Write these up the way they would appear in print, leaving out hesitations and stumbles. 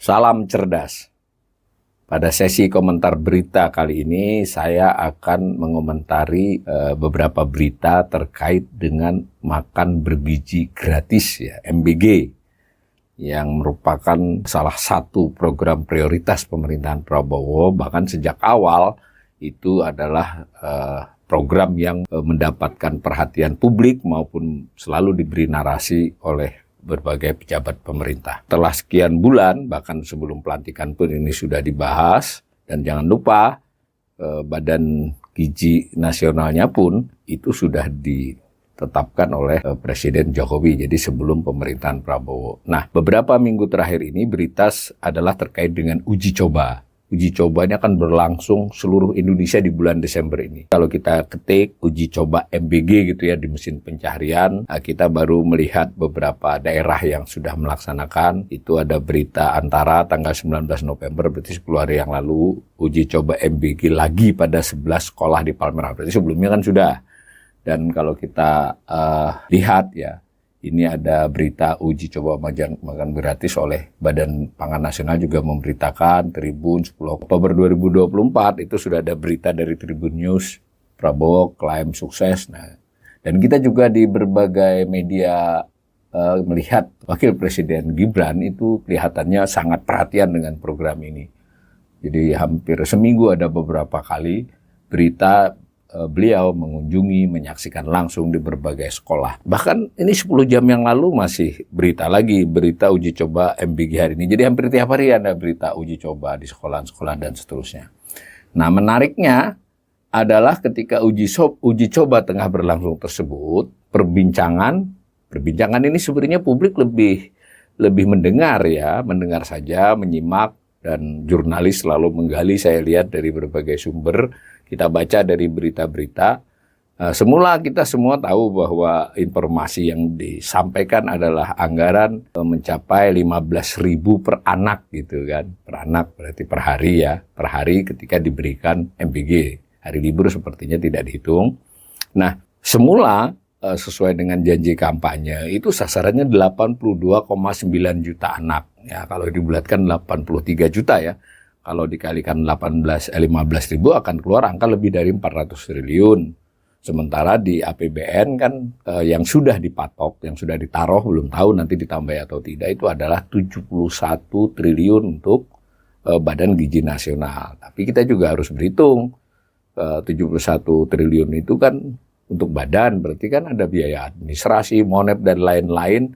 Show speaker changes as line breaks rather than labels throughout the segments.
Salam cerdas. Pada sesi komentar berita kali ini, saya akan mengomentari beberapa berita terkait dengan makan bergizi gratis, ya, MBG, yang merupakan salah satu program prioritas pemerintahan Prabowo. Bahkan sejak awal itu adalah program yang mendapatkan perhatian publik maupun selalu diberi narasi oleh berbagai pejabat pemerintah. Setelah sekian bulan, bahkan sebelum pelantikan pun ini sudah dibahas, dan jangan lupa Badan Gizi Nasionalnya pun itu sudah ditetapkan oleh Presiden Jokowi, jadi sebelum pemerintahan Prabowo. Nah, beberapa minggu terakhir ini berita adalah terkait dengan uji coba. Uji cobanya akan berlangsung seluruh Indonesia di bulan Desember ini. Kalau kita ketik uji coba MBG gitu ya di mesin pencarian, kita baru melihat beberapa daerah yang sudah melaksanakan. Itu ada berita Antara tanggal 19 November, berarti 10 hari yang lalu, uji coba MBG lagi pada 11 sekolah di Palmerah. Berarti sebelumnya kan sudah. Dan kalau kita lihat ya, ini ada berita uji coba makan gratis oleh Badan Pangan Nasional juga memberitakan. Tribun 10 Oktober 2024 itu sudah ada berita dari Tribun News, Prabowo klaim sukses. Nah, dan kita juga di berbagai media melihat Wakil Presiden Gibran itu kelihatannya sangat perhatian dengan program ini. Jadi hampir seminggu ada beberapa kali berita beliau mengunjungi, menyaksikan langsung di berbagai sekolah. Bahkan ini 10 jam yang lalu masih berita uji coba MBG hari ini. Jadi hampir tiap hari ada berita uji coba di sekolah-sekolah dan seterusnya. Nah, menariknya adalah ketika uji coba tengah berlangsung tersebut, perbincangan ini sebenarnya publik lebih mendengar saja, menyimak, dan jurnalis selalu menggali. Saya lihat dari berbagai sumber, kita baca dari berita-berita. Semula kita semua tahu bahwa informasi yang disampaikan adalah anggaran mencapai 15.000 per anak gitu kan. Per anak berarti per hari ya. Per hari ketika diberikan MBG. Hari libur sepertinya tidak dihitung. Nah, semula sesuai dengan janji kampanye itu sasarannya 82,9 juta anak. Ya, kalau dibulatkan 83 juta ya. Kalau dikalikan 15 ribu akan keluar angka lebih dari 400 triliun. Sementara di APBN kan yang sudah dipatok, yang sudah ditaruh, belum tahu nanti ditambah atau tidak, itu adalah 71 triliun untuk Badan Gizi Nasional. Tapi kita juga harus berhitung 71 triliun itu kan untuk badan, berarti kan ada biaya administrasi, monep, dan lain-lain.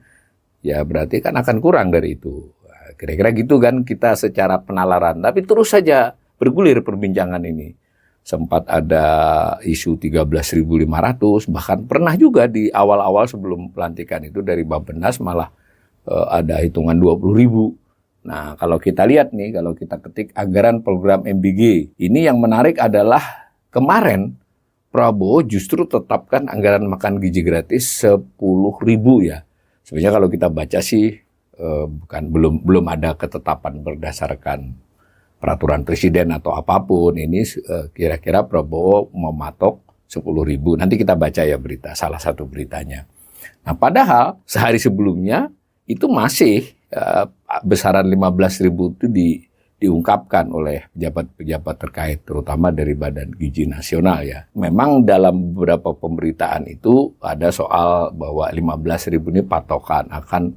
Ya berarti kan akan kurang dari itu. Kira-kira gitu kan kita secara penalaran. Tapi terus saja bergulir perbincangan ini. Sempat ada isu 13.500, bahkan pernah juga di awal-awal sebelum pelantikan itu dari Bappenas malah ada hitungan 20.000. Nah, kalau kita lihat nih, kalau kita ketik anggaran program MBG, ini yang menarik adalah kemarin Prabowo justru tetapkan anggaran makan gizi gratis 10.000 ya. Sebenarnya kalau kita baca sih belum ada ketetapan berdasarkan peraturan presiden atau apapun. Ini kira-kira Prabowo mematok 10.000. Nanti kita baca ya berita, salah satu beritanya. Nah, padahal sehari sebelumnya itu masih besaran 15.000 itu diungkapkan oleh pejabat-pejabat terkait, terutama dari Badan Gizi Nasional ya. Memang dalam beberapa pemberitaan itu ada soal bahwa 15.000 ini patokan akan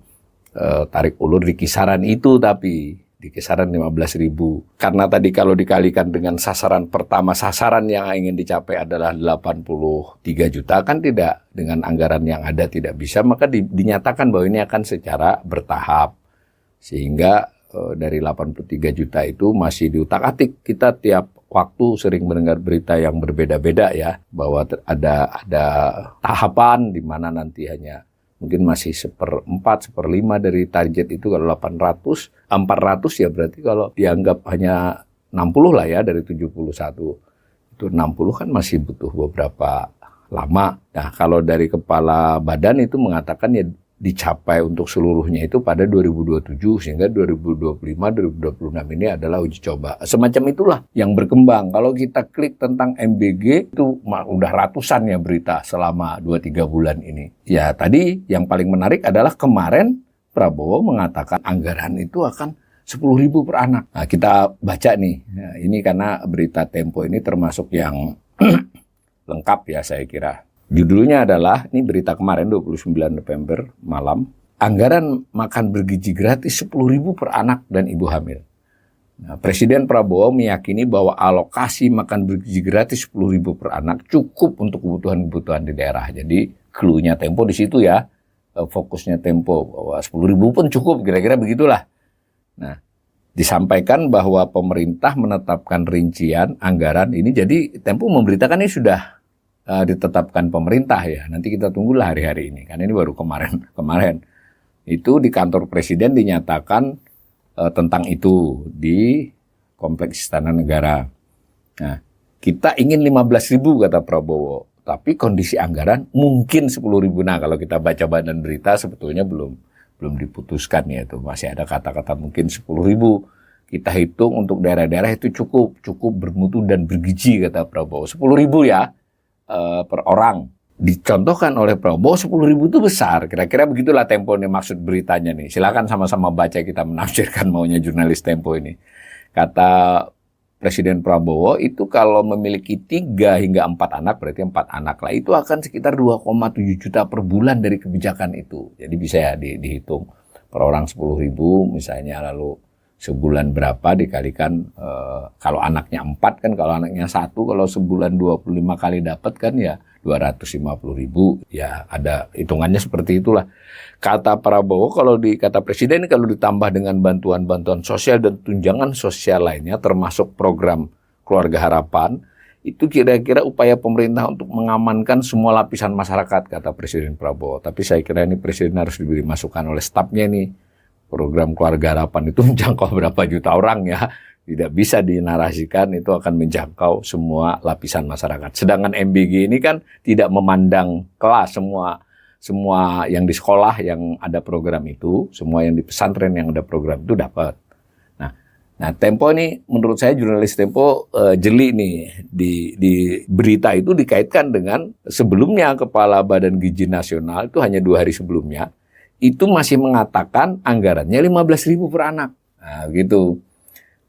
tarik ulur di kisaran itu, tapi di kisaran 15.000. Karena tadi kalau dikalikan dengan sasaran pertama, sasaran yang ingin dicapai adalah 83 juta, kan tidak, dengan anggaran yang ada tidak bisa, maka dinyatakan bahwa ini akan secara bertahap. Sehingga dari 83 juta itu masih diutak-atik. Kita tiap waktu sering mendengar berita yang berbeda-beda ya, bahwa ada tahapan di mana nanti hanya mungkin masih 1/4, 1/5 dari target itu. Kalau 400 ya berarti kalau dianggap hanya 60 lah ya dari 71. Itu 60 kan masih butuh beberapa lama. Nah, kalau dari kepala badan itu mengatakan ya dicapai untuk seluruhnya itu pada 2027 sehingga 2025-2026 ini adalah uji coba. Semacam itulah yang berkembang. Kalau kita klik tentang MBG itu udah ratusan ya berita selama 2-3 bulan ini. Ya tadi yang paling menarik adalah kemarin Prabowo mengatakan anggaran itu akan 10.000 per anak. Nah, kita baca nih. Nah, ini karena berita Tempo ini termasuk yang lengkap ya saya kira. Judulnya adalah, ini berita kemarin 29 November malam, anggaran makan bergizi gratis 10.000 per anak dan ibu hamil. Nah, Presiden Prabowo meyakini bahwa alokasi makan bergizi gratis 10.000 per anak cukup untuk kebutuhan-kebutuhan di daerah. Jadi clue-nya Tempo di situ ya, fokusnya Tempo bahwa 10.000 pun cukup, kira-kira begitulah. Nah, disampaikan bahwa pemerintah menetapkan rincian anggaran ini, jadi Tempo memberitakan ini sudah ditetapkan pemerintah ya. Nanti kita tunggulah hari-hari ini. Karena ini baru kemarin. Itu di kantor presiden dinyatakan tentang itu di Kompleks Istana Negara. Nah, kita ingin 15.000 kata Prabowo. Tapi kondisi anggaran mungkin 10.000. Nah, kalau kita baca badan berita sebetulnya belum diputuskan ya itu. Masih ada kata-kata mungkin 10.000. Kita hitung untuk daerah-daerah itu cukup bermutu dan bergizi kata Prabowo. 10.000 ya. Per orang. Dicontohkan oleh Prabowo 10.000 itu besar. Kira-kira begitulah Tempo nih maksud beritanya nih. Silakan sama-sama baca, kita menafsirkan maunya jurnalis Tempo ini. Kata Presiden Prabowo itu kalau memiliki 3 hingga 4 anak, berarti 4 anak lah, itu akan sekitar 2,7 juta per bulan dari kebijakan itu. Jadi bisa ya dihitung per orang 10.000 misalnya, lalu sebulan berapa dikalikan, kalau anaknya 4 kan, kalau anaknya 1, kalau sebulan 25 kali dapat kan ya 250.000, ya ada hitungannya seperti itulah. Kata Prabowo, kata Presiden ini kalau ditambah dengan bantuan-bantuan sosial dan tunjangan sosial lainnya, termasuk program Keluarga Harapan, itu kira-kira upaya pemerintah untuk mengamankan semua lapisan masyarakat, kata Presiden Prabowo. Tapi saya kira ini Presiden harus diberi masukan oleh stafnya nih. Program Keluarga Harapan itu menjangkau berapa juta orang ya. Tidak bisa dinarasikan itu akan menjangkau semua lapisan masyarakat. Sedangkan MBG ini kan tidak memandang kelas, semua yang di sekolah yang ada program itu, semua yang di pesantren yang ada program itu dapat. Nah Tempo ini menurut saya jurnalis Tempo jeli nih di berita itu dikaitkan dengan sebelumnya Kepala Badan Gizi Nasional itu hanya 2 hari sebelumnya itu masih mengatakan anggarannya 15.000 per anak. Nah, gitu.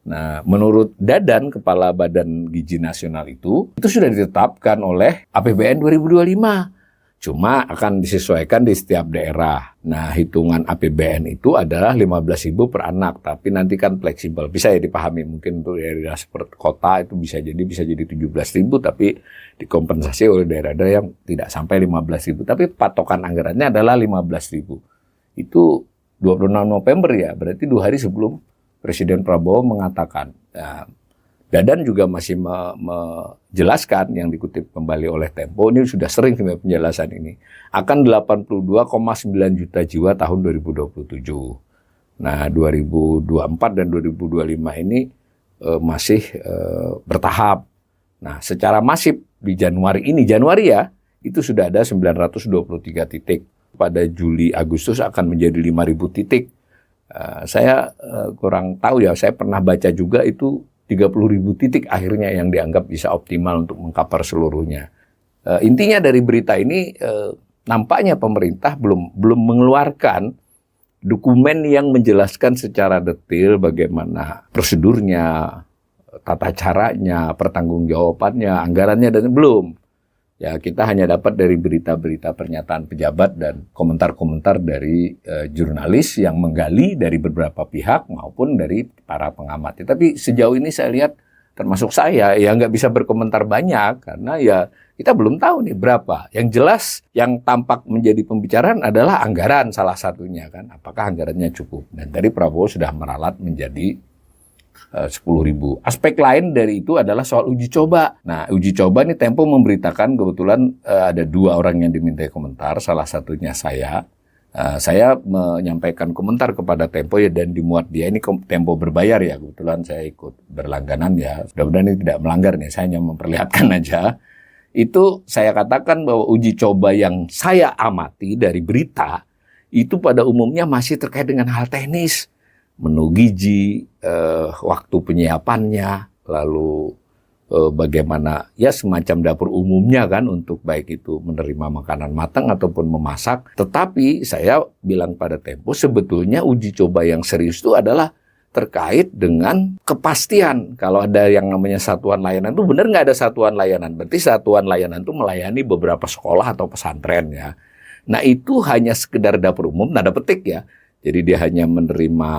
Nah, menurut Dadan, Kepala Badan Gizi Nasional itu sudah ditetapkan oleh APBN 2025. Cuma akan disesuaikan di setiap daerah. Nah, hitungan APBN itu adalah 15.000 per anak, tapi nanti kan fleksibel. Bisa ya dipahami, mungkin untuk daerah seperti kota itu bisa jadi 17.000, tapi dikompensasi oleh daerah-daerah yang tidak sampai 15.000. Tapi patokan anggarannya adalah 15.000. Itu 26 November ya, berarti 2 hari sebelum Presiden Prabowo mengatakan. Nah, Dadan juga masih menjelaskan yang dikutip kembali oleh Tempo, ini sudah sering sebenarnya penjelasan ini, akan 82,9 juta jiwa tahun 2027. Nah, 2024 dan 2025 ini masih bertahap. Nah, secara masif di Januari ya, itu sudah ada 923 titik. Pada Juli Agustus akan menjadi 5.000 titik. Saya kurang tahu ya, saya pernah baca juga itu 30.000 titik akhirnya yang dianggap bisa optimal untuk mengcover seluruhnya. Intinya dari berita ini nampaknya pemerintah belum mengeluarkan dokumen yang menjelaskan secara detail bagaimana prosedurnya, tata caranya, pertanggungjawabannya, anggarannya, dan belum. Ya, kita hanya dapat dari berita-berita pernyataan pejabat dan komentar-komentar dari jurnalis yang menggali dari beberapa pihak maupun dari para pengamat. Tapi sejauh ini saya lihat, termasuk saya, ya nggak bisa berkomentar banyak karena ya kita belum tahu nih berapa. Yang jelas yang tampak menjadi pembicaraan adalah anggaran salah satunya kan. Apakah anggarannya cukup? Dan tadi Prabowo sudah meralat menjadi 10.000. Aspek lain dari itu adalah soal uji coba. Nah, uji coba ini Tempo memberitakan kebetulan ada 2 orang yang dimintai komentar, salah satunya saya. Saya menyampaikan komentar kepada Tempo ya, dan dimuat dia. Ini Tempo berbayar ya, kebetulan saya ikut berlangganan ya. Mudah-mudahan ini tidak melanggar nih, saya hanya memperlihatkan aja. Itu saya katakan bahwa uji coba yang saya amati dari berita itu pada umumnya masih terkait dengan hal teknis. Menu gizi, waktu penyiapannya, lalu bagaimana ya semacam dapur umumnya kan untuk baik itu menerima makanan matang ataupun memasak. Tetapi saya bilang pada Tempo sebetulnya uji coba yang serius itu adalah terkait dengan kepastian. Kalau ada yang namanya satuan layanan itu benar nggak ada satuan layanan. Berarti satuan layanan itu melayani beberapa sekolah atau pesantren ya. Nah itu hanya sekedar dapur umum, tanda petik ya. Jadi dia hanya menerima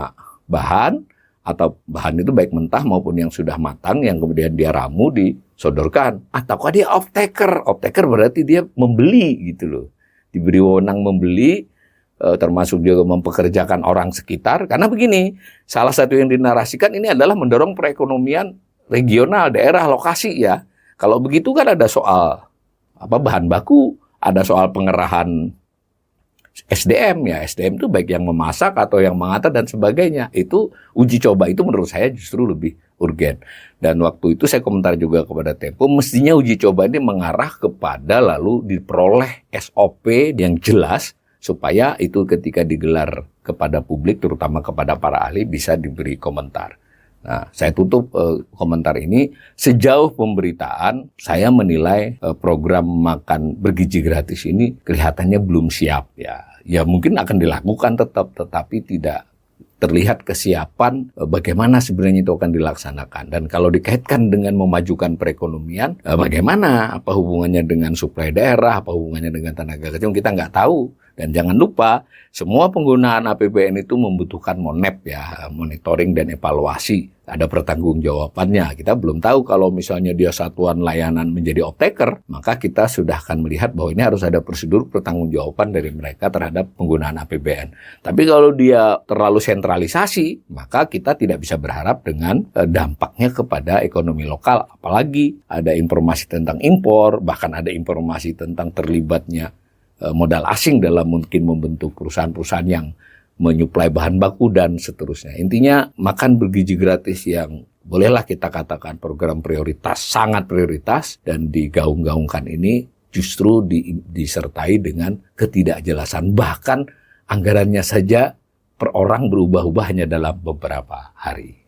bahan, atau bahan itu baik mentah maupun yang sudah matang, yang kemudian dia ramu disodorkan. Ataukah dia off-taker? Off-taker berarti dia membeli gitu loh. Diberi wewenang membeli, termasuk juga mempekerjakan orang sekitar. Karena begini, salah satu yang dinarasikan ini adalah mendorong perekonomian regional, daerah, lokasi ya. Kalau begitu kan ada soal bahan baku, ada soal pengerahan SDM ya, SDM itu baik yang memasak atau yang mengantar dan sebagainya. Itu uji coba itu menurut saya justru lebih urgen. Dan waktu itu saya komentar juga kepada Tempo, mestinya uji coba ini mengarah kepada lalu diperoleh SOP yang jelas supaya itu ketika digelar kepada publik, terutama kepada para ahli, bisa diberi komentar. Nah, saya tutup komentar ini. Sejauh pemberitaan, saya menilai program makan bergizi gratis ini kelihatannya belum siap ya. Ya mungkin akan dilakukan tetap, tetapi tidak terlihat kesiapan bagaimana sebenarnya itu akan dilaksanakan. Dan kalau dikaitkan dengan memajukan perekonomian, bagaimana? Apa hubungannya dengan suplai daerah? Apa hubungannya dengan tenaga kerja? Kita nggak tahu. Dan jangan lupa, semua penggunaan APBN itu membutuhkan MONEP ya, monitoring dan evaluasi. Ada pertanggungjawabannya. Kita belum tahu kalau misalnya dia satuan layanan menjadi off-taker, maka kita sudah akan melihat bahwa ini harus ada prosedur pertanggungjawaban dari mereka terhadap penggunaan APBN. Tapi kalau dia terlalu sentralisasi, maka kita tidak bisa berharap dengan dampaknya kepada ekonomi lokal. Apalagi ada informasi tentang impor, bahkan ada informasi tentang terlibatnya modal asing dalam mungkin membentuk perusahaan-perusahaan yang menyuplai bahan baku dan seterusnya. Intinya makan bergizi gratis yang bolehlah kita katakan program prioritas, sangat prioritas dan digaung-gaungkan ini justru disertai dengan ketidakjelasan. Bahkan anggarannya saja per orang berubah-ubah hanya dalam beberapa hari.